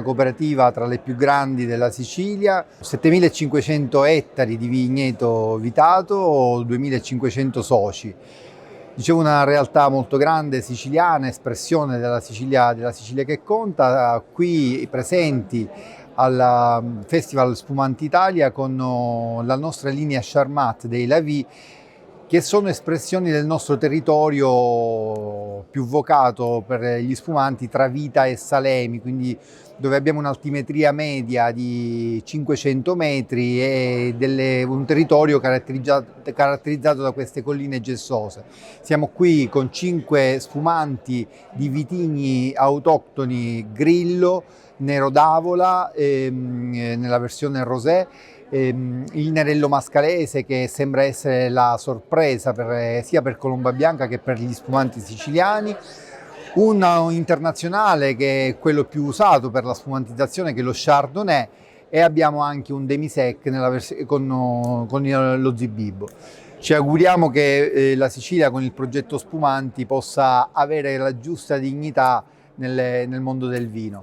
una cooperativa tra le più grandi della Sicilia, 7.500 ettari di vigneto vitato, 2.500 soci. Dicevo, una realtà molto grande siciliana, espressione della Sicilia che conta, qui presenti al Festival Spumanti Italia con la nostra linea Charmat dei Lavì, che sono espressioni del nostro territorio più vocato per gli spumanti tra Vita e Salemi, quindi dove abbiamo un'altimetria media di 500 metri e un territorio caratterizzato da queste colline gessose. Siamo qui con 5 spumanti di vitigni autoctoni Grillo, Nero d'Avola, nella versione rosé, il Nerello Mascalese, che sembra essere la sorpresa sia per Colomba Bianca che per gli spumanti siciliani, un internazionale che è quello più usato per la spumantizzazione, che è lo Chardonnay, e abbiamo anche un Demisec con lo Zibibbo. Ci auguriamo che la Sicilia con il progetto Spumanti possa avere la giusta dignità nel mondo del vino.